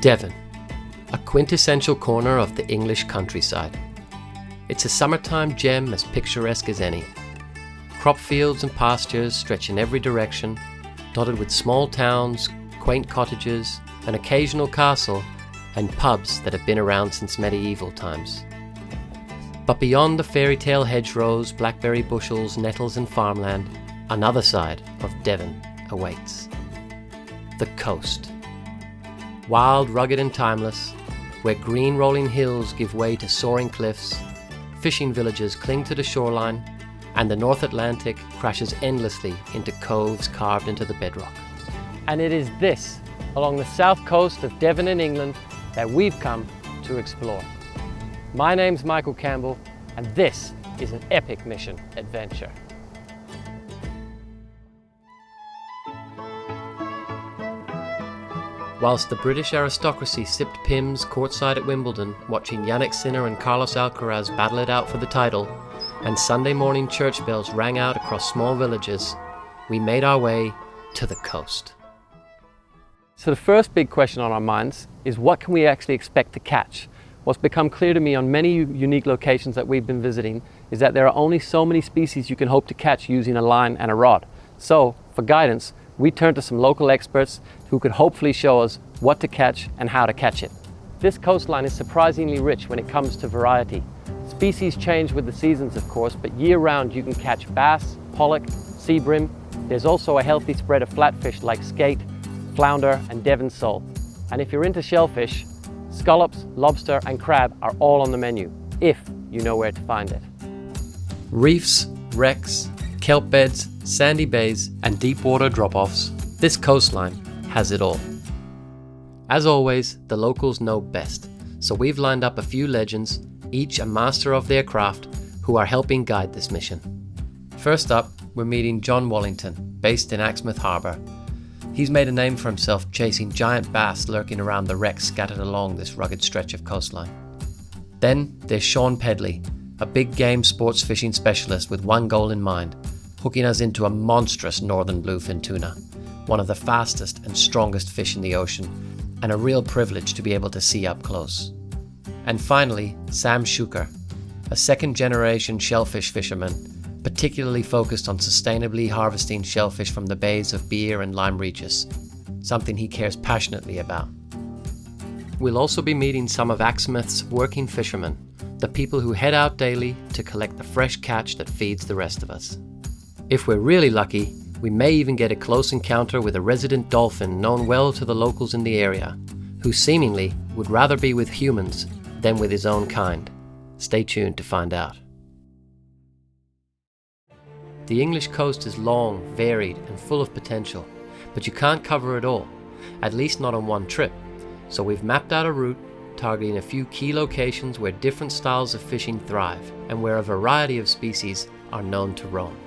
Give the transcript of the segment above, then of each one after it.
Devon, a quintessential corner of the English countryside. It's a summertime gem as picturesque as any. Crop fields and pastures stretch in every direction, dotted with small towns, quaint cottages, an occasional castle, and pubs that have been around since medieval times. But beyond the fairy tale hedgerows, blackberry bushels, nettles and farmland, another side of Devon awaits. The coast. Wild, rugged and timeless, where green rolling hills give way to soaring cliffs, fishing villages cling to the shoreline, and the North Atlantic crashes endlessly into coves carved into the bedrock. And it is this, along the south coast of Devon in England, that we've come to explore. My name's Michael Campbell, and this is an epic mission adventure. Whilst the British aristocracy sipped Pimm's courtside at Wimbledon, watching Yannick Sinner and Carlos Alcaraz battle it out for the title, and Sunday morning church bells rang out across small villages, we made our way to the coast. So the first big question on our minds is, what can we actually expect to catch? What's become clear to me on many unique locations that we've been visiting is that there are only so many species you can hope to catch using a line and a rod. So, for guidance, we turned to some local experts who could hopefully show us what to catch and how to catch it. This coastline is surprisingly rich when it comes to variety. Species change with the seasons, of course, but year-round you can catch bass, pollock, sea bream. There's also a healthy spread of flatfish like skate, flounder and Devon sole. And if you're into shellfish, scallops, lobster and crab are all on the menu, if you know where to find it. Reefs, wrecks, kelp beds, sandy bays and deep water drop-offs, this coastline has it all. As always, the locals know best, so we've lined up a few legends, each a master of their craft, who are helping guide this mission. First up, we're meeting John Wallington, based in Axmouth Harbour. He's made a name for himself chasing giant bass lurking around the wrecks scattered along this rugged stretch of coastline. Then there's Sean Pedley, a big game sports fishing specialist with one goal in mind, hooking us into a monstrous northern bluefin tuna, one of the fastest and strongest fish in the ocean, and a real privilege to be able to see up close. And finally, Sam Schuker, a second-generation shellfish fisherman, particularly focused on sustainably harvesting shellfish from the bays of Beer and Lyme Regis, something he cares passionately about. We'll also be meeting some of Axmouth's working fishermen, the people who head out daily to collect the fresh catch that feeds the rest of us. If we're really lucky, we may even get a close encounter with a resident dolphin known well to the locals in the area, who seemingly would rather be with humans than with his own kind. Stay tuned to find out. The English coast is long, varied, and full of potential, but you can't cover it all, at least not on one trip. So we've mapped out a route targeting a few key locations where different styles of fishing thrive and where a variety of species are known to roam.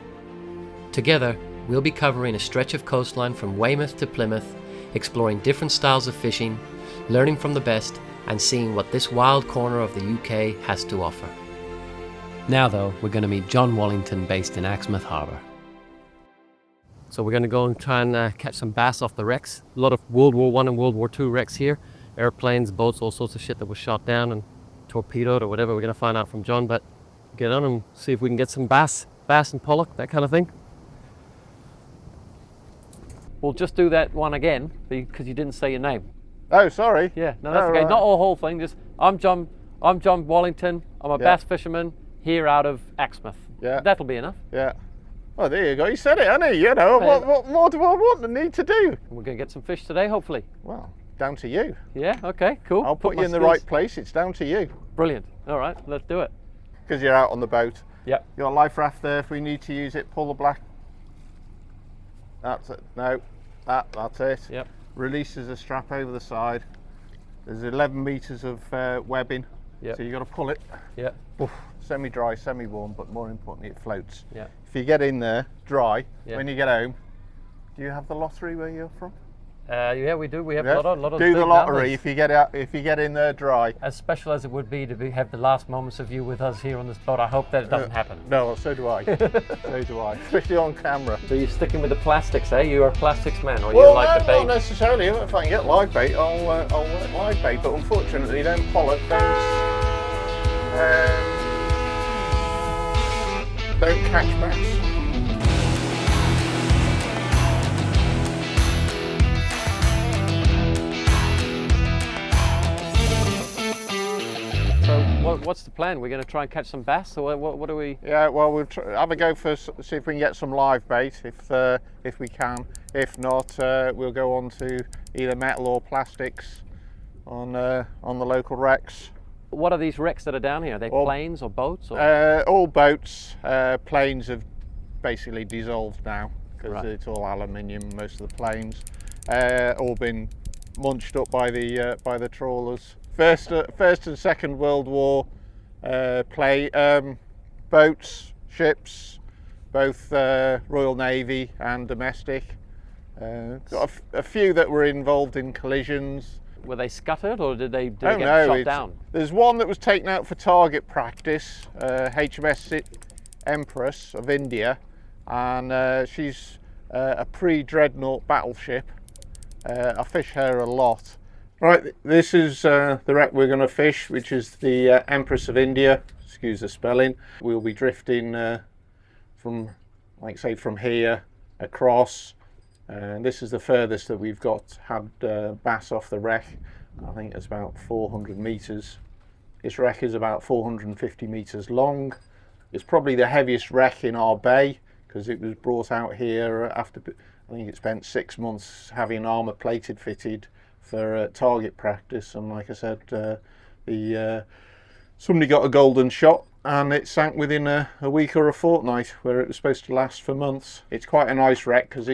Together, we'll be covering a stretch of coastline from Weymouth to Plymouth, exploring different styles of fishing, learning from the best, and seeing what this wild corner of the UK has to offer. Now though, we're going to meet John Wallington, based in Axmouth Harbour. So we're going to go and try and catch some bass off the wrecks. A lot of World War I and World War II wrecks here. Airplanes, boats, all sorts of shit that was shot down and torpedoed or whatever. We're going to find out from John, but get on and see if we can get some bass and pollock, that kind of thing. We'll just do that one again because you didn't say your name. Oh, sorry. Yeah, no, that's okay. Right. Not a whole thing. Just I'm John Wallington. I'm a bass fisherman here out of Axmouth. Yeah. That'll be enough. Yeah. Oh, there you go. You said it, hasn't he? You know, what more do I want and need to do? We're going to get some fish today, hopefully. Well, down to you. Yeah, okay, cool. I'll put you in the right place. It's down to you. Brilliant. All right, let's do it. Because you're out on the boat. Yep. You've got a life raft there if we need to use it. Pull the black. That's it. No, that's it. Yep. Releases a strap over the side. There's 11 meters of webbing. Yep. So you've got to pull it. Yeah. Semi-dry, semi-warm, but more importantly, it floats. Yeah. If you get in there dry, yeah. when you get home, do you have the lottery where you're from? Yeah, we do. We have Yeah. a lot of Do the big lottery numbers. if you get out, if you get in there dry. As special as it would be to have the last moments of you with us here on this boat, I hope that it doesn't happen. No, so do I. So do I, especially on camera. So you're sticking with the plastics, eh? You are a plastics man, or Well, you like the bait? not necessarily. If I can get live bait, I'll work live bait. But unfortunately, then pollock don't catch bass. What's the plan? We're going to try and catch some bass, or what do we? Yeah, well, we'll have a go for see if we can get some live bait if we can. If not, we'll go on to either metal or plastics on the local wrecks. What are these wrecks that are down here? Are they planes or boats? Or? All boats. Planes have basically dissolved now because it's all aluminium. Most of the planes all been munched up by the trawlers. First and Second World War boats, ships, both Royal Navy and domestic. Got a few that were involved in collisions. Were they scuttered, or did they get shot down? There's one that was taken out for target practice, HMS Empress of India, and she's a pre-dreadnought battleship. I fish her a lot. Right, this is the wreck we're going to fish, which is the Empress of India. Excuse the spelling. We'll be drifting from here across. This is the furthest that we've had bass off the wreck. I think it's about 400 metres. This wreck is about 450 metres long. It's probably the heaviest wreck in our bay because it was brought out here after, I think it spent 6 months having armour plated fitted for target practice, and like I said, somebody got a golden shot and it sank within a week or a fortnight, where it was supposed to last for months. It's quite a nice wreck because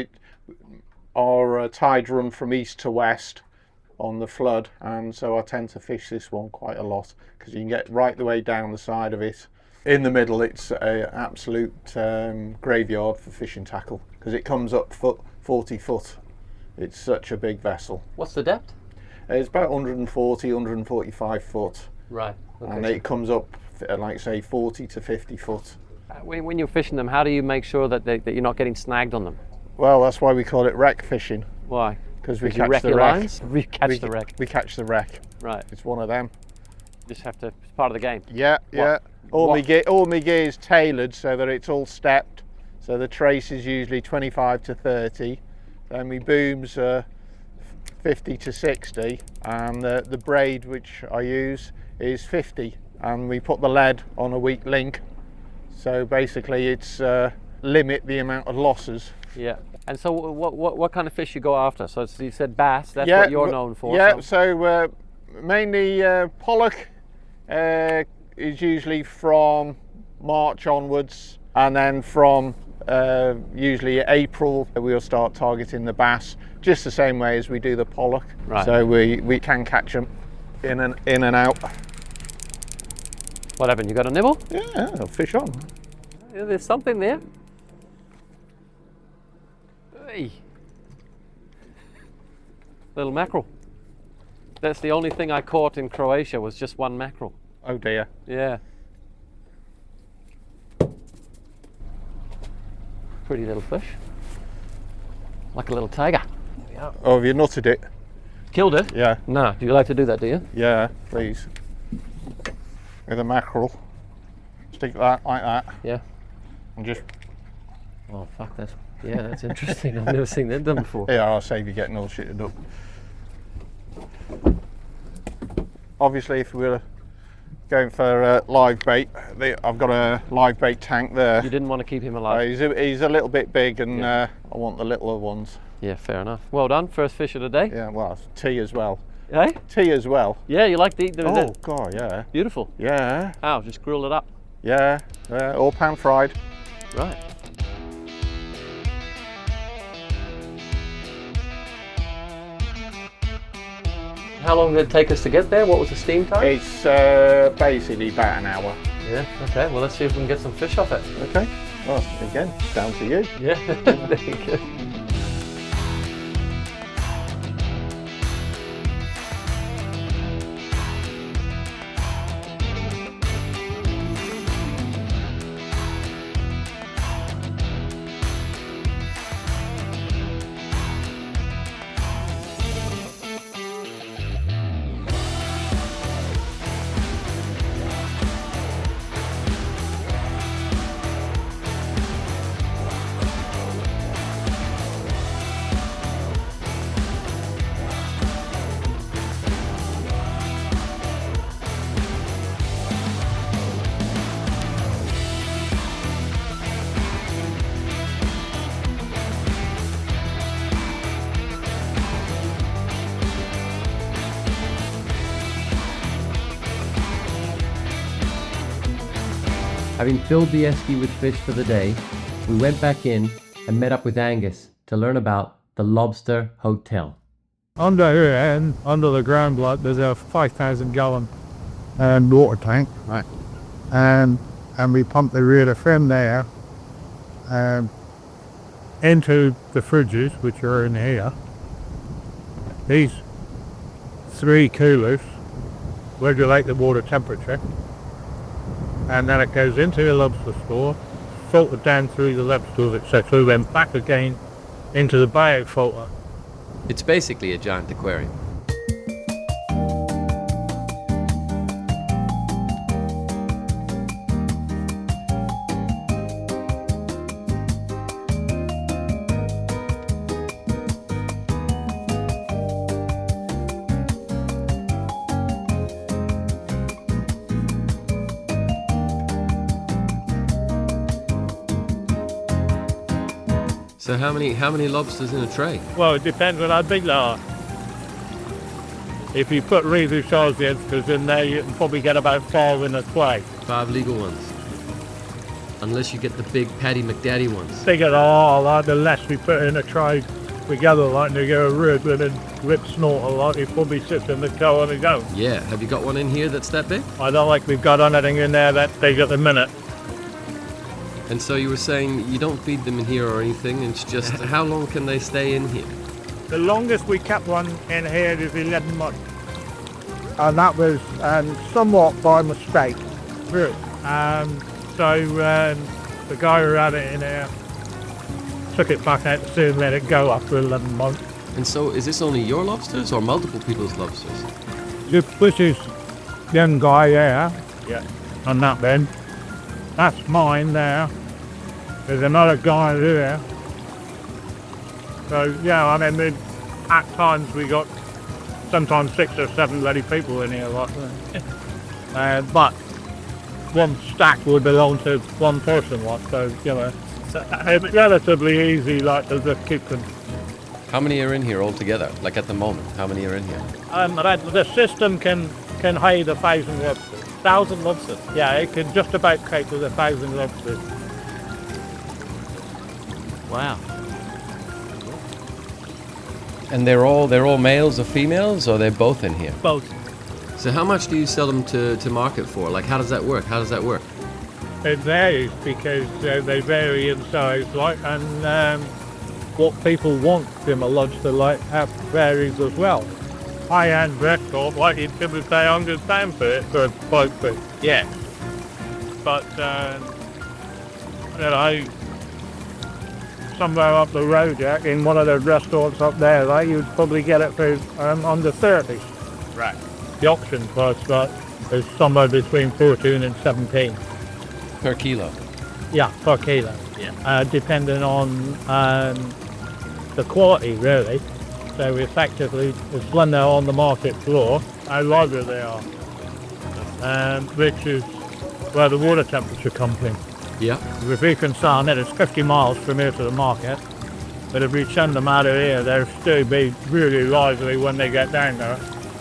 our tides run from east to west on the flood, and so I tend to fish this one quite a lot because you can get right the way down the side of it. In the middle, it's an absolute graveyard for fishing tackle because it comes up 40 foot. It's such a big vessel. What's the depth? It's about 140, 145 foot. Right. Okay. And it comes up, like say, 40 to 50 foot. When you're fishing them, how do you make sure that you're not getting snagged on them? Well, that's why we call it wreck fishing. Why? Because we you catch wreck the your wreck. lines? We catch the wreck. We catch the wreck. Right. It's one of them. Just have to. It's part of the game. Yeah, yeah. All my gear is tailored so that it's all stepped. So the trace is usually 25 to 30. Then my booms are 50 to 60, and the braid which I use is 50, and we put the lead on a weak link. So basically, it's limit the amount of losses. Yeah. And so, what kind of fish you go after? So you said bass. That's what you're known for. Yeah. So mainly pollock is usually from March onwards, and then from usually April we'll start targeting the bass, just the same way as we do the pollock. Right. So we can catch them in and out. What happened? You got a nibble? Yeah, they'll fish on. Yeah, there's something there. Hey. Little mackerel. That's the only thing I caught in Croatia, was just one mackerel. Oh dear. Yeah. Pretty little fish. Like a little tiger. Oh, have you nutted it? Killed it? Yeah. No. Do you like to do that, do you? Yeah, please. With a mackerel. Stick that like that. Yeah. And just... Oh, fuck, that's interesting. I've never seen that done before. Yeah, I'll save you getting all shitted up. Obviously, if we were going for live bait, I've got a live bait tank there. You didn't want to keep him alive? He's a little bit big, and I want the littler ones. Yeah, fair enough. Well done, first fish of the day. Yeah, well, tea as well. Eh? Tea as well. Yeah, you like to eat the... Oh, God, yeah. Beautiful. Yeah. How? Just grill it up? Yeah, all pan fried. Right. How long did it take us to get there? What was the steam time? It's basically about an hour. Yeah, okay. Well, let's see if we can get some fish off it. Okay. Well, again, down to you. Yeah, there you go. Having filled the esky with fish for the day, we went back in and met up with Angus to learn about the Lobster Hotel. Under here and under the ground lot, there's a 5,000 gallon water tank. Right. And we pump the rear from there into the fridges, which are in here. These 3 coolers regulate the water temperature, and then it goes into the lobster store, filtered down through the lobsters, etc., then back again into the biofilter. It's basically a giant aquarium. So how many lobsters in a tray? Well, it depends on how big they are. If you put really sized youngsters in there, you can probably get about 5 in a tray. 5 legal ones. Unless you get the big Paddy McDaddy ones. Bigger they are, like, the less we put in a tray together, like they go a rib and then rib snort a lot, it probably sits in the toe on its own. Yeah, have you got one in here that's that big? I don't like we've got anything in there that big at the minute. And so you were saying you don't feed them in here or anything, it's just how long can they stay in here? The longest we kept one in here is 11 months. And that was somewhat by mistake. Really. So the guy who had it in here took it back out to soon let it go after 11 months. And so is this only your lobsters or multiple people's lobsters? This is young guy there. Yeah. On that bed. That's mine there. There's another guy there. So yeah, I mean, at times we got sometimes 6 or 7 bloody people in here, like that. But one stack would belong to one person, like, so you know, it's relatively easy, like, to just keep them. How many are in here altogether? Like at the moment, how many are in here? The system can hide 1,000 lobsters. 1,000 lobsters. Yeah, it can just about cope with 1,000 lobsters. Wow. And they're all males or females, or they're both in here? Both. So how much do you sell them to market for? Like, how does that work? It varies because they vary in size, like, and what people want from a lobster, like, varies as well. High-end restaurant, like, you'd probably pay £100 for it for a 5 foot. Yeah. But you know, somewhere up the road, Jack, in one of the restaurants up there, like, you'd probably get it for under 30. Right. The auction price, like, is somewhere between 14 and 17. Per kilo? Yeah, per kilo. Yeah. Depending on the quality, really. So effectively, it's when they're on the market floor, how lighter they are, which is where the water temperature comes in. Yeah. If we can sell it, it's 50 miles from here to the market, but if we send them out of here, they'll still be really lively when they get down there,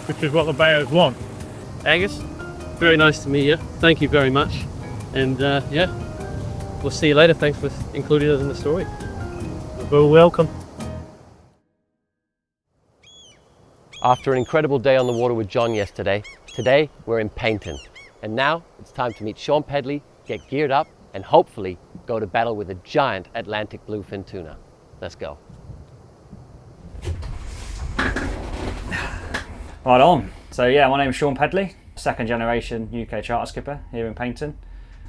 which is what the buyers want. Angus, very nice to meet you. Thank you very much. And yeah, we'll see you later. Thanks for including us in the story. You're welcome. After an incredible day on the water with John yesterday, today we're in Paignton. And now it's time to meet Sean Pedley, get geared up, and hopefully go to battle with a giant Atlantic bluefin tuna. Let's go. Right on. So yeah, my name's Sean Pedley, 2nd generation UK charter skipper here in Paignton,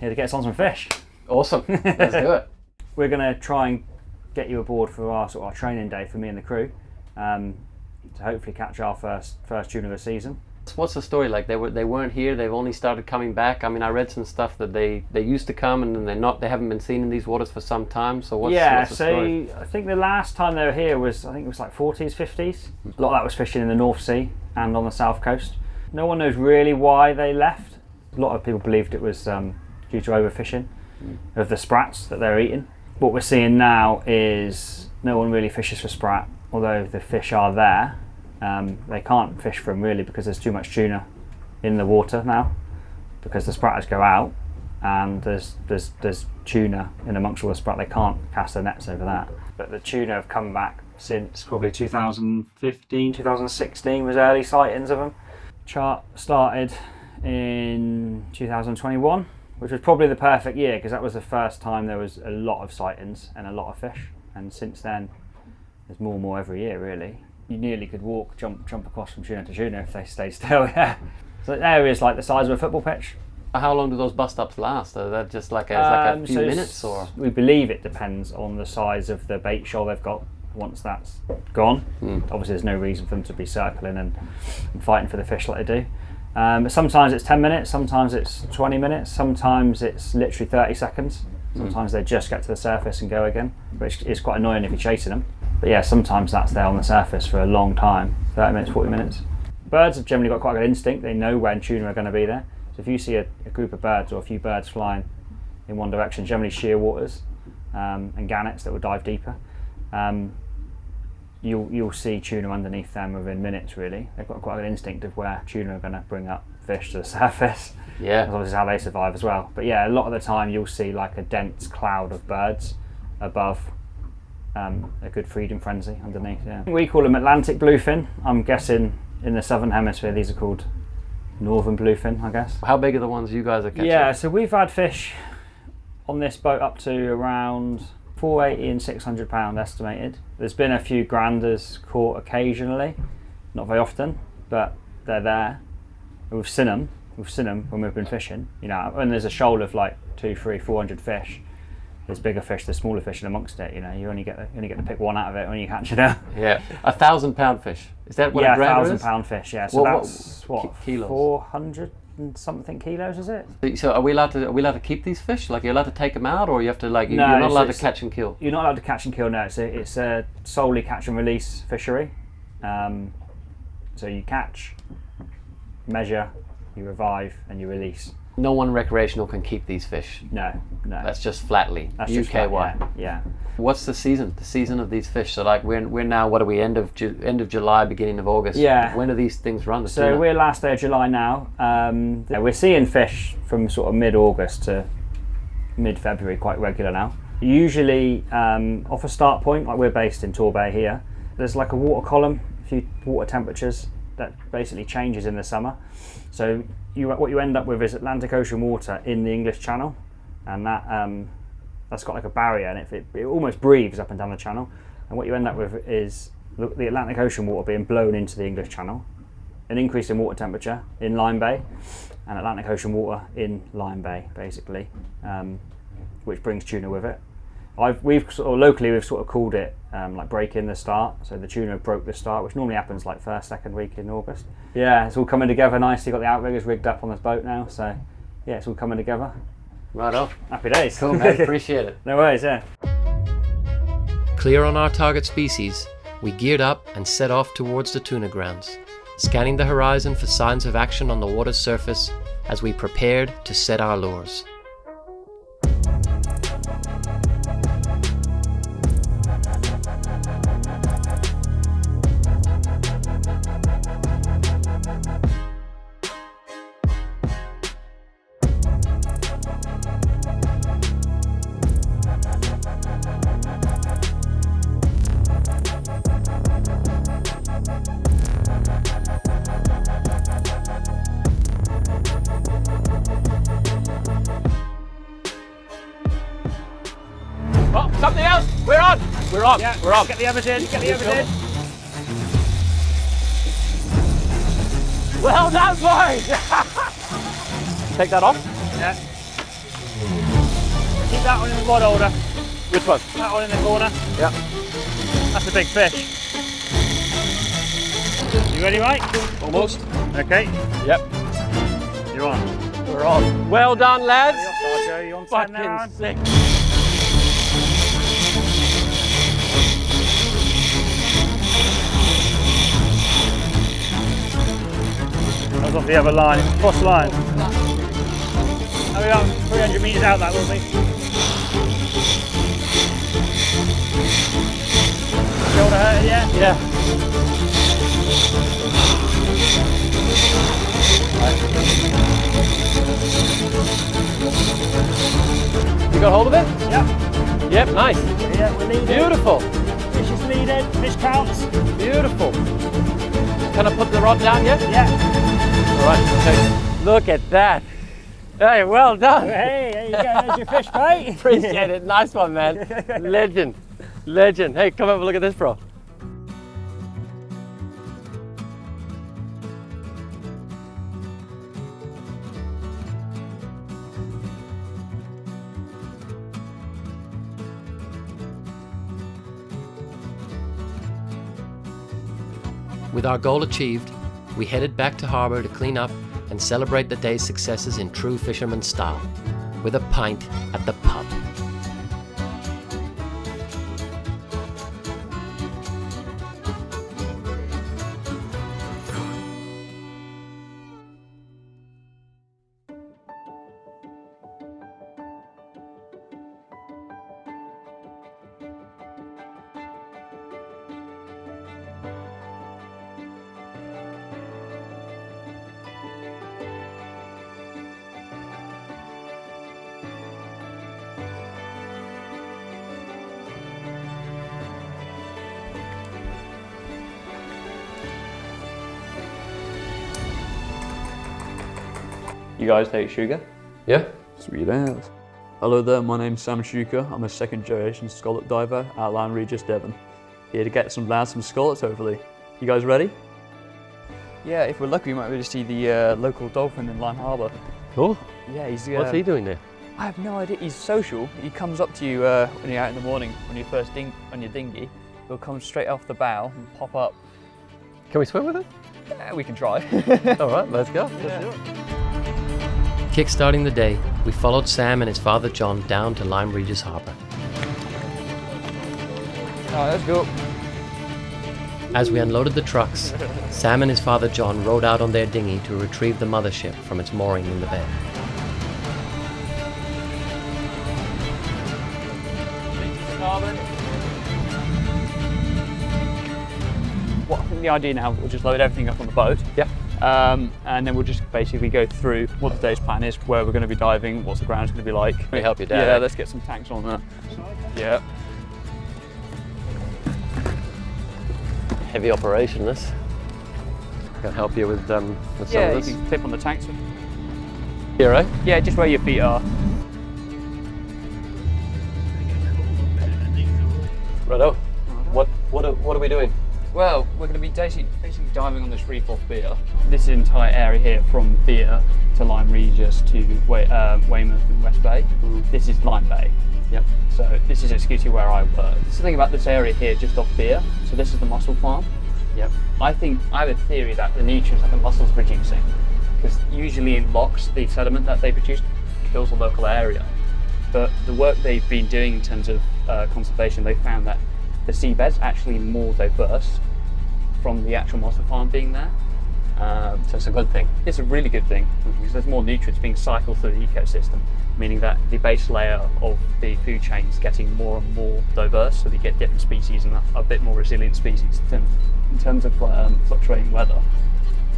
here to get us on some fish. Awesome, let's do it. We're going to try and get you aboard for our sort of training day for me and the crew, to hopefully catch our first tuna of the season. What's the story like? They weren't here. They've only started coming back. I mean, I read some stuff that they used to come and then they haven't been seen in these waters for some time. So what's the story? I think the last time they were here was, I think it was like 40s, 50s. A lot of that was fishing in the North Sea and on the south coast. No one knows really why they left. A lot of people believed it was due to overfishing of the sprats that they're eating. What we're seeing now is no one really fishes for sprat, although the fish are there. They can't fish for them really because there's too much tuna in the water now, because the spratters go out and there's tuna in amongst all the sprout. They can't cast their nets over that. But the tuna have come back since probably 2015, 2016 was early sightings of them. Chart started in 2021, which was probably the perfect year because that was the first time there was a lot of sightings and a lot of fish. And since then, there's more and more every year, really. You nearly could jump across from tuna to tuna if they stay still. Yeah. So the area is like the size of a football pitch. How long do those bust-ups last? Are that just like a few minutes, or? We believe it depends on the size of the bait shoal they've got. Once that's gone, obviously there's no reason for them to be circling and fighting for the fish like they do. Sometimes it's 10 minutes, sometimes it's 20 minutes, sometimes it's literally 30 seconds. Sometimes they just get to the surface and go again, which is quite annoying if you're chasing them. But yeah, sometimes that's there on the surface for a long time, 30 minutes, 40 minutes. Birds have generally got quite a good instinct. They know when tuna are going to be there. So if you see a group of birds or a few birds flying in one direction, generally sheer waters and gannets that will dive deeper, you'll see tuna underneath them within minutes, really. They've got quite an instinct of where tuna are going to bring up fish to the surface. Yeah. That's obviously how they survive as well. But yeah, a lot of the time you'll see like a dense cloud of birds above a good feeding frenzy underneath. Yeah. We call them Atlantic bluefin. I'm guessing in the southern hemisphere these are called northern bluefin, I guess. How big are the ones you guys are catching? Yeah, so we've had fish on this boat up to around 480 and 600 pound estimated. There's been a few granders caught occasionally, not very often, but they're there. We've seen them when we've been fishing. You know, when there's a shoal of like 200, 300, 400 fish, there's bigger fish, there's smaller fish in amongst it. You know, you only get to pick one out of it when you catch it out. Yeah, 1,000 pound fish. Is that what a grander is? 1,000 pound fish. Yeah, so that's what kilos? 400 and something kilos, is it? So are we allowed to keep these fish? Like, you're allowed to take them out, or you have to like you're not allowed to catch and kill? You're not allowed to catch and kill. No, it's a solely catch and release fishery. So you catch, measure, you revive, and you release. No one recreational can keep these fish. No. That's just flatly UK-wide. Yeah. What's the season? The season of these fish. So like we're now, what are we, end of July, beginning of August? Yeah. When do these things run? So we're last day of July now. We're seeing fish from sort of mid-August to mid-February quite regular now. Usually off a start point, like we're based in Torbay here, there's like a water column, a few water temperatures that basically changes in the summer. So what you end up with is Atlantic Ocean water in the English Channel, and that's got like a barrier, and it almost breathes up and down the channel. And what you end up with is the Atlantic Ocean water being blown into the English Channel, an increase in water temperature in Lyme Bay, and Atlantic Ocean water in Lyme Bay, basically, which brings tuna with it. We've sort of called it like breaking the start. So the tuna broke the start, which normally happens like first, second week in August. Yeah, it's all coming together nicely. Got the outriggers rigged up on this boat now, so yeah, it's all coming together. Right off. Happy days. Cool, mate. Appreciate it. No worries, yeah. Clear on our target species, we geared up and set off towards the tuna grounds, scanning the horizon for signs of action on the water's surface as we prepared to set our lures. Oh, something else! We're on! We're on! Yeah, We're on! Get the others in, get the others in. Well done, boys! Take that off. Yeah. Keep that one in the rod holder. Which one? That one in the corner. Yeah. That's a big fish. You ready, Mike? Almost. Okay. Yep. You're on. We're on. Well done, lads. You're on 10 now. Fucking sick. That was off the other line, cross line. How we got 300 metres out that will be. Shoulder hurt yet? Yeah. You got hold of it? Yep. Yep, nice. Yeah, we're leading. Beautiful. Fish is leading. Fish counts. Beautiful. Can I put the rod down yet? Yeah. All right, okay. Look at that. Hey, well done. Hey, there you go. There's your fish, mate. Appreciate it. Nice one, man. Legend. Legend. Hey, come have a look at this, bro. With our goal achieved, we headed back to harbour to clean up and celebrate the day's successes in true fisherman style, with a pint at the pub. You guys take sugar? Yeah? Sweet ass. Hello there, my name's Sam Shuker. I'm a second generation scallop diver at Lyme Bay, Devon. Here to get some scallops hopefully. You guys ready? Yeah, if we're lucky we might be able to see the local dolphin in Lyme Harbour. Cool. Yeah, he's... What's he doing there? I have no idea. He's social. He comes up to you when you're out in the morning, when you're first on your dinghy. He'll come straight off the bow and pop up. Can we swim with him? Yeah, we can try. All right, let's go. Let's do it. Kickstarting the day, we followed Sam and his father John down to Lyme Regis Harbour. Alright, let's go. As we unloaded the trucks, Sam and his father John rowed out on their dinghy to retrieve the mothership from its mooring in the bay. Well, I think the idea now, we'll just load everything up on the boat. Yeah. And then we'll just basically go through what the day's plan is, where we're going to be diving, what's the ground's going to be like. Can we help you, Dad? Yeah, let's get some tanks on there. Yeah. Heavy operation, this. I can help you with some of Yeah, you this. can clip on the tanks. Here, right? Yeah, just where your feet are. Righto. What are we doing? Well, we're going to be basically diving on this reef off Beer. This entire area here, from Beer to Lyme Regis to Weymouth and West Bay, this is Lyme Bay. Yep. So this is exclusively where I work. There's something about this area here just off Beer. So this is the mussel farm. Yep. I have a theory that the nutrients that the mussels are producing, because usually in locks, the sediment that they produce kills the local area. But the work they've been doing in terms of conservation, they found that the seabed's actually more diverse from the actual mussel farm being there. So it's a good thing. It's a really good thing because there's more nutrients being cycled through the ecosystem, meaning that the base layer of the food chain is getting more and more diverse, so you get different species and a bit more resilient species in terms of fluctuating weather.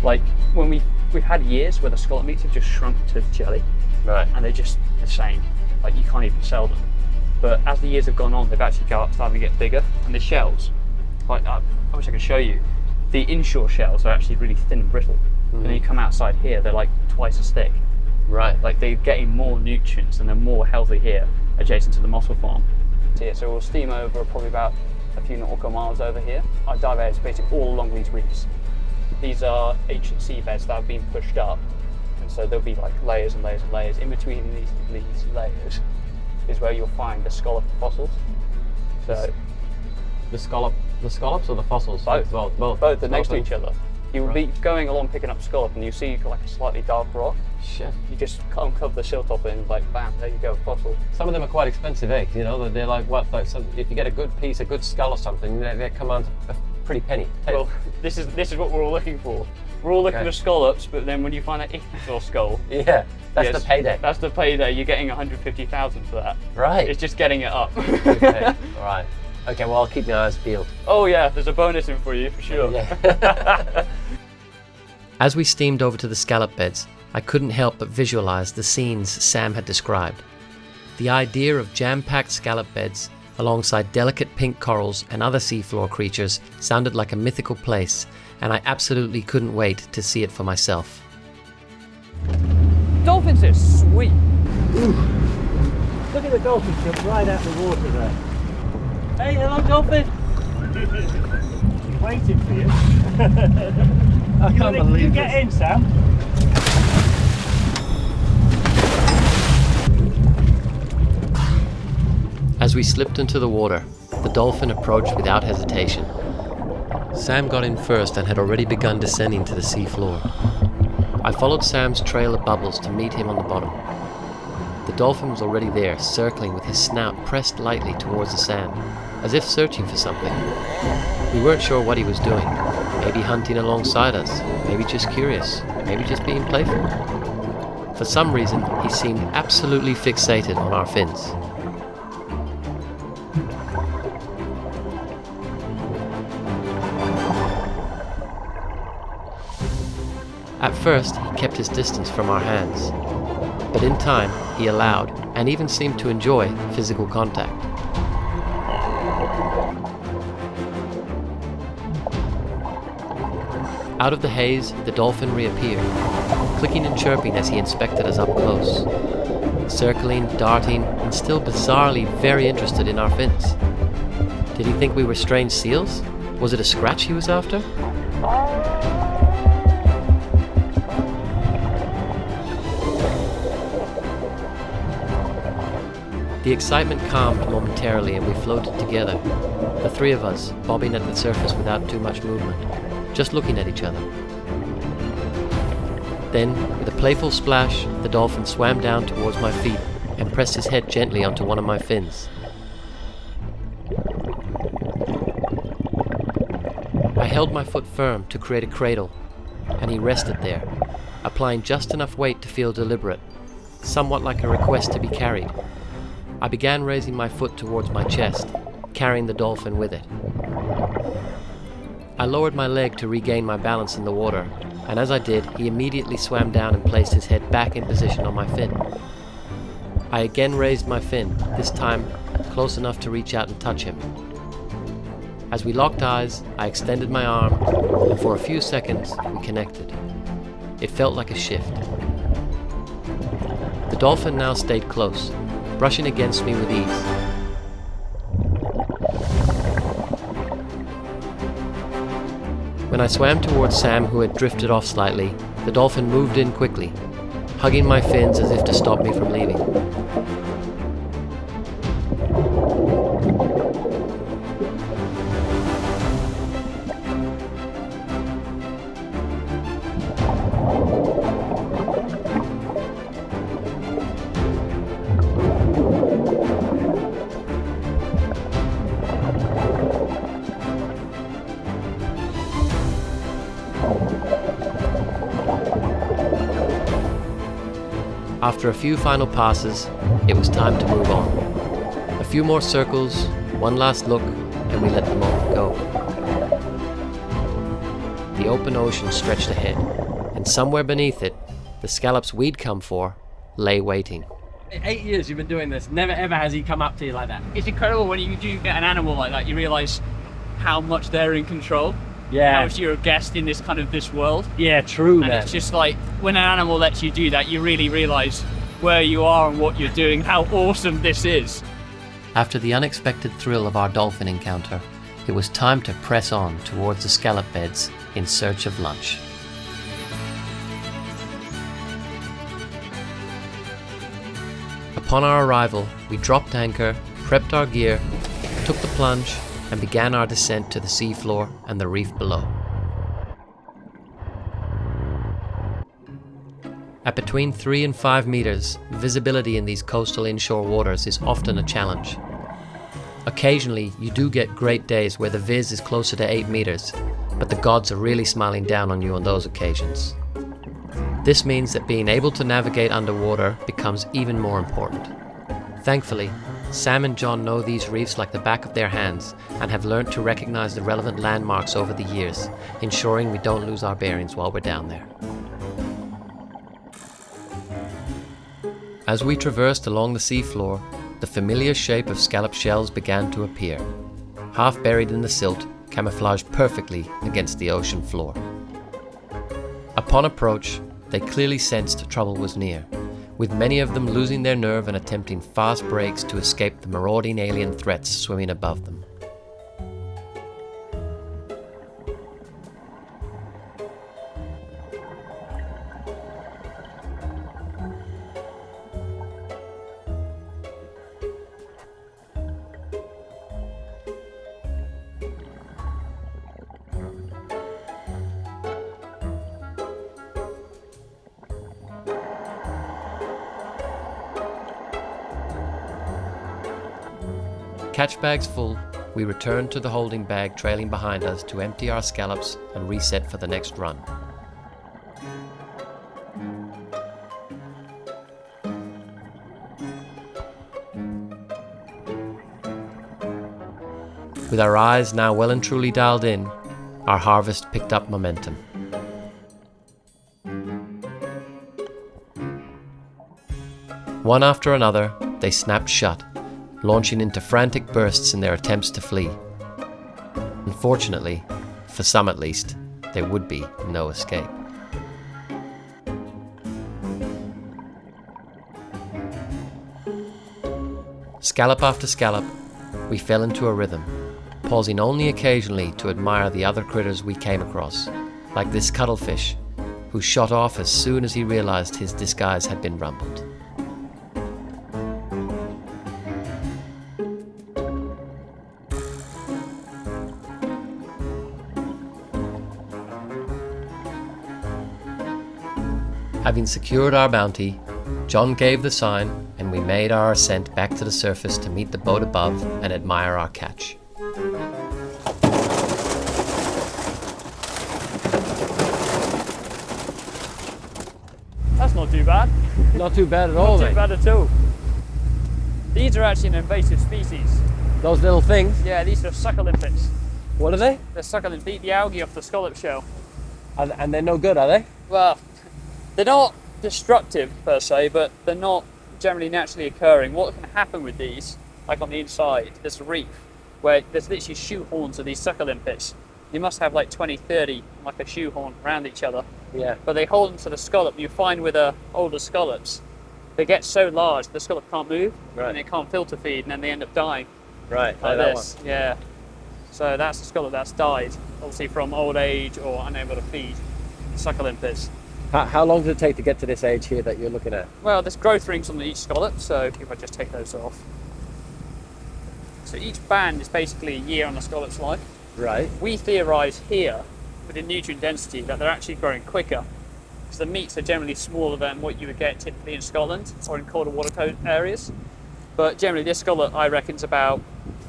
Like when we've had years where the scallop meats have just shrunk to jelly, Right. and they're just the same. Like you can't even sell them. But as the years have gone on, they've actually started to get bigger, and the shells, like I wish I could show you, the inshore shells are actually really thin and brittle. And then you come outside here, they're like twice as thick. Right. Like they're getting more nutrients and they're more healthy here, adjacent to the mussel farm. So we'll steam over probably about a few nautical miles over here. Our dive area is basically all along these reefs. These are ancient seabeds that have been pushed up, and so there'll be like layers and layers and layers. In between these layers is where you'll find the scallop fossils. So The scallops or the fossils? Both. Both. They're next to each other. You will be going along picking up scallop and you see like a slightly dark rock. Shit. You just uncover the sill top and like bam, there you go, fossil. Some of them are quite expensive, eh? You know, they're like what? Like if you get a good piece, a good skull or something, they come on a pretty penny. Well, this is what we're all looking for. We're all looking Okay. for scallops, but then when you find that ichthyosaur skull, Yeah, that's yes, the payday. That's the payday. You're getting 150,000 for that. Right. It's just getting it up. Okay. All right. Okay. Well, I'll keep my eyes peeled. Oh yeah, there's a bonus in for you for sure. Yeah. As we steamed over to the scallop beds, I couldn't help but visualize the scenes Sam had described. The idea of jam-packed scallop beds alongside delicate pink corals and other seafloor creatures sounded like a mythical place, and I absolutely couldn't wait to see it for myself. Dolphins are sweet. Look at the dolphin jump right out of the water there. Hey, hello dolphin! Waiting for you. I can't believe you get in, Sam. As we slipped into the water, the dolphin approached without hesitation. Sam got in first and had already begun descending to the sea floor. I followed Sam's trail of bubbles to meet him on the bottom. The dolphin was already there, circling with his snout pressed lightly towards the sand, as if searching for something. We weren't sure what he was doing. Maybe hunting alongside us, maybe just curious, maybe just being playful. For some reason, he seemed absolutely fixated on our fins. At first, he kept his distance from our hands, but in time, he allowed, and even seemed to enjoy, physical contact. Out of the haze, the dolphin reappeared, clicking and chirping as he inspected us up close, circling, darting, and still bizarrely very interested in our fins. Did he think we were strange seals? Was it a scratch he was after? The excitement calmed momentarily and we floated together, the three of us bobbing at the surface without too much movement, just looking at each other. Then, with a playful splash, the dolphin swam down towards my feet and pressed his head gently onto one of my fins. I held my foot firm to create a cradle, and he rested there, applying just enough weight to feel deliberate, somewhat like a request to be carried. I began raising my foot towards my chest, carrying the dolphin with it. I lowered my leg to regain my balance in the water, and as I did, he immediately swam down and placed his head back in position on my fin. I again raised my fin, this time close enough to reach out and touch him. As we locked eyes, I extended my arm, and for a few seconds, we connected. It felt like a shift. The dolphin now stayed close, brushing against me with ease. When I swam towards Sam, who had drifted off slightly, the dolphin moved in quickly, hugging my fins as if to stop me from leaving. After a few final passes, it was time to move on. A few more circles, one last look, and we let the moment go. The open ocean stretched ahead, and somewhere beneath it, the scallops we'd come for lay waiting. 8 years you've been doing this, never ever has he come up to you like that. It's incredible when you do get an animal like that, you realise how much they're in control. Yeah. How much you're a guest in this world. Yeah, true, And man. it's just like, when an animal lets you do that, you really realise where you are and what you're doing, how awesome this is. After the unexpected thrill of our dolphin encounter, it was time to press on towards the scallop beds in search of lunch. Upon our arrival, we dropped anchor, prepped our gear, took the plunge, and began our descent to the seafloor and the reef below. At between 3 and 5 meters, visibility in these coastal inshore waters is often a challenge. Occasionally, you do get great days where the viz is closer to 8 meters, but the gods are really smiling down on you on those occasions. This means that being able to navigate underwater becomes even more important. Thankfully, Sam and John know these reefs like the back of their hands and have learned to recognize the relevant landmarks over the years, ensuring we don't lose our bearings while we're down there. As we traversed along the seafloor, the familiar shape of scallop shells began to appear, half buried in the silt, camouflaged perfectly against the ocean floor. Upon approach, they clearly sensed trouble was near, with many of them losing their nerve and attempting fast breaks to escape the marauding alien threats swimming above them. Catch bags full, we returned to the holding bag trailing behind us to empty our scallops and reset for the next run. With our eyes now well and truly dialed in, our harvest picked up momentum. One after another, they snapped shut, launching into frantic bursts in their attempts to flee. Unfortunately, for some at least, there would be no escape. Scallop after scallop, we fell into a rhythm, pausing only occasionally to admire the other critters we came across, like this cuttlefish, who shot off as soon as he realized his disguise had been rumpled. Having secured our bounty, John gave the sign and we made our ascent back to the surface to meet the boat above and admire our catch. That's not too bad. Not too bad at all, Not too bad at all. These are actually an invasive species. Those little things, Yeah, these are succulentids. what are they? They're succulent, eat the algae off the scallop shell. And they're no good, are they? Well, they're not destructive per se, but they're not generally naturally occurring. What can happen with these, like on the inside, there's a reef where there's literally shoehorns of these succulent pits. You must have like 20, 30, like a shoehorn around each other. Yeah. But they hold them to the scallop. You find with older scallops, they get so large the scallop can't move, Right. and they can't filter feed, and then they end up dying Right, like this. Yeah. So that's a scallop that's died, obviously from old age or unable to feed succulent pits. How long does it take to get to this age here that you're looking at? Well, there's growth rings on each scallop, so if I just take those off. So each band is basically a year on the scallop's life. Right. We theorise here, with the nutrient density, that they're actually growing quicker, because the meats are generally smaller than what you would get typically in Scotland or in colder water areas. But generally this scallop, I reckon, is about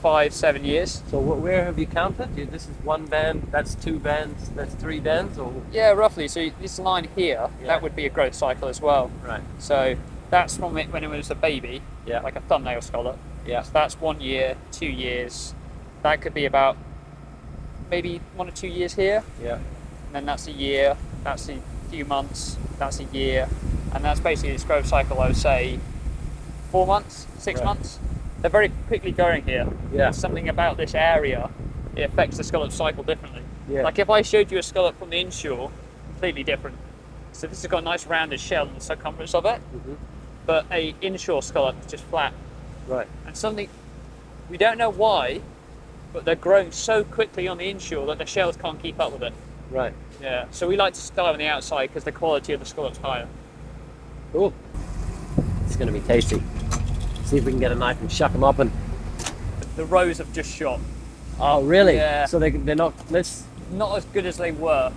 5-7 years. So where have you counted? This is one band, that's two bands, that's three bands, or? Yeah, roughly. So this line here, Yeah. that would be a growth cycle as well. Right. So that's from it when it was a baby, Yeah. like a thumbnail scallop. Yeah. So that's 1 year, 2 years. That could be about maybe 1 or 2 years here. Yeah. And then that's a year, that's a few months, that's a year. And that's basically this growth cycle, I would say, 4 months, 6 Right. months. They're very quickly growing here. Yeah. There's something about this area, it affects the scallop cycle differently. Yeah. Like if I showed you a scallop from the inshore, completely different. So this has got a nice rounded shell in the circumference of it, Mhm. but a inshore scallop is just flat. Right. And something, we don't know why, but they're growing so quickly on the inshore that the shells can't keep up with it. Right. Yeah, so we like to start on the outside because the quality of the scallop's higher. Cool. It's going to be tasty. See if we can get a knife and shuck them up and... The rows have just shot. Oh, really? Yeah. So they're not... Not as good as they were.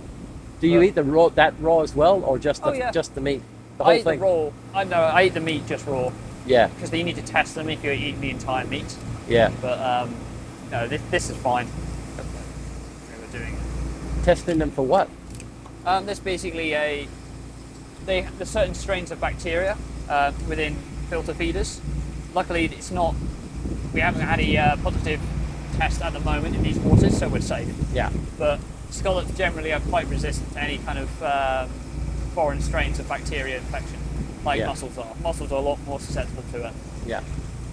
Do you Right. eat the raw as well, or just Oh, yeah. just the meat? The I whole eat thing? the raw. I eat the meat just raw Yeah. because you need to test them if you're eating the entire meat. Yeah. But no, this is fine. We're doing it. Testing them for what? There's basically there's certain strains of bacteria within filter feeders. Luckily, it's not. We haven't had a positive test at the moment in these waters, so we're safe. Yeah. But scallops generally are quite resistant to any kind of foreign strains of bacteria infection. like Yeah. mussels are. Mussels are a lot more susceptible to it. Yeah.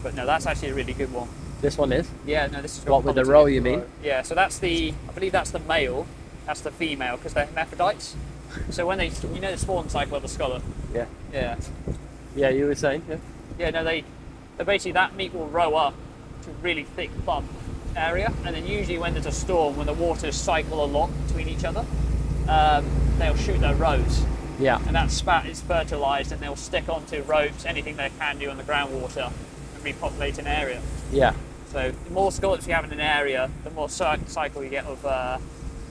But no, that's actually a really good one. This one is? Yeah, no, this is What, with the row, you mean? Yeah, so that's I believe that's the male, that's the female, because they're hermaphrodites. So when they, you know the spawn cycle of the scallop? Yeah. Yeah. Yeah, you were saying? Yeah. Yeah, no, they basically, that meat will row up to a really thick plump area, and then usually when there's a storm, when the waters cycle a lot between each other, they'll shoot their rows. Yeah. And that spat is fertilised, and they'll stick onto ropes, anything they can do on the groundwater, and repopulate an area. Yeah. So the more scallops you have in an area, the more cycle you get of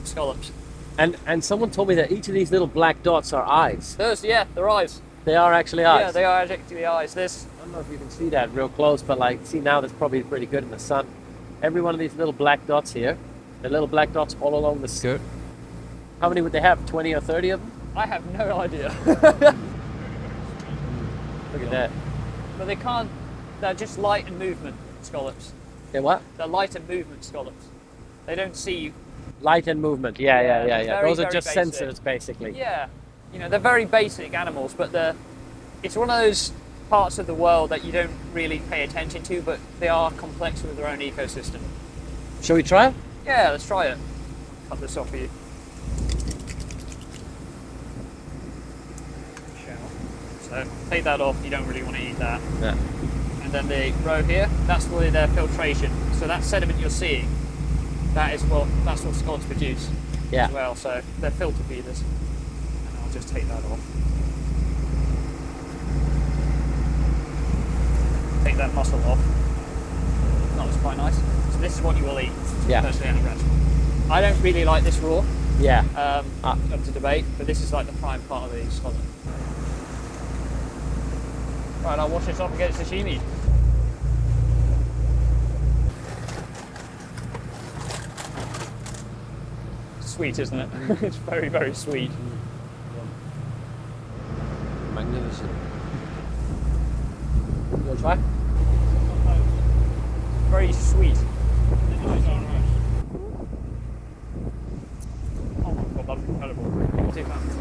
scallops. And someone told me that each of these little black dots are eyes. Yeah, they're eyes. They are actually eyes. Yeah, they are actually eyes. I don't know if you can see that real close, but like, see now that's probably pretty good in the sun. Every one of these little black dots here, the little black dots all along the skirt. How many would they have? 20 or 30 of them? I have no idea. Look at that. But they can't, they're just light and movement scallops. They're what? They're light and movement scallops. They don't see. Light and movement. Yeah. Very, Those are very just basic. sensors, basically. Yeah, you know, they're very basic animals, but it's one of those parts of the world that you don't really pay attention to, but they are complex with their own ecosystem. Shall we try it? Yeah, let's try it. Cut this off for you. So take that off, you don't really want to eat that. Yeah. And then the row here, that's really their filtration. So that sediment you're seeing, that's what scallops produce as well. So they're filter feeders. And I'll just take that off. Take that mussel off. That was quite nice. So this is what you will eat. Yeah. Personally, at a restaurant. I don't really like this raw. Yeah. Up to debate, but this is like the prime part of the scallop. Right, I'll wash this off and get it sashimi. Sweet, isn't it? It's very, very sweet. Magnificent. You want to try? Very sweet. Oh my god, that's incredible. Too fast.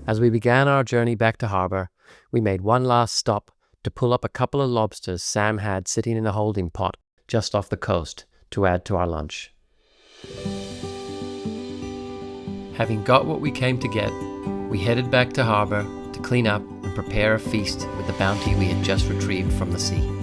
As we began our journey back to harbour, we made one last stop to pull up a couple of lobsters Sam had sitting in a holding pot just off the coast to add to our lunch. Having got what we came to get, we headed back to harbour to clean up and prepare a feast with the bounty we had just retrieved from the sea.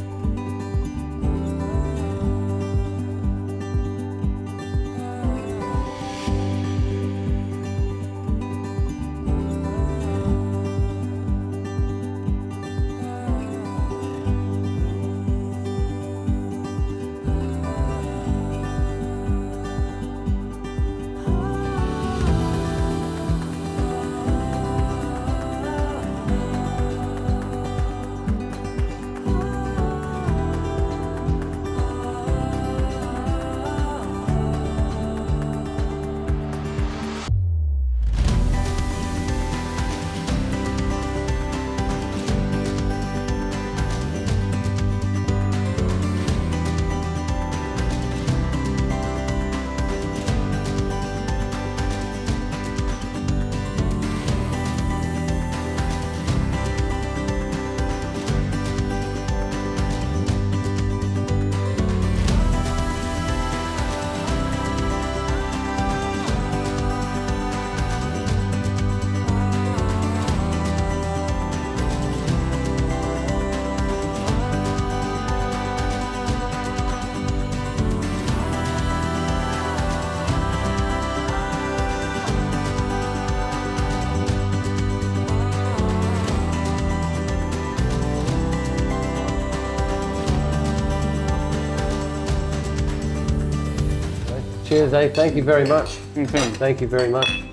Cheers, Dave. Thank you very much. Thank you very much.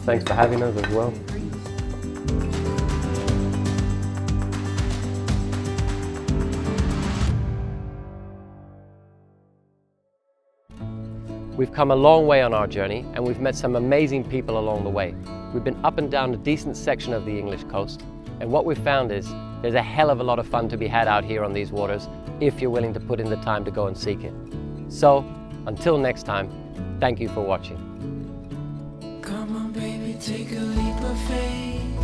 Thanks for having us as well. We've come a long way on our journey and we've met some amazing people along the way. We've been up and down a decent section of the English coast, and what we've found is there's a hell of a lot of fun to be had out here on these waters if you're willing to put in the time to go and seek it. So, until next time, thank you for watching. Come on, baby, take a leap of faith.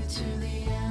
to the end.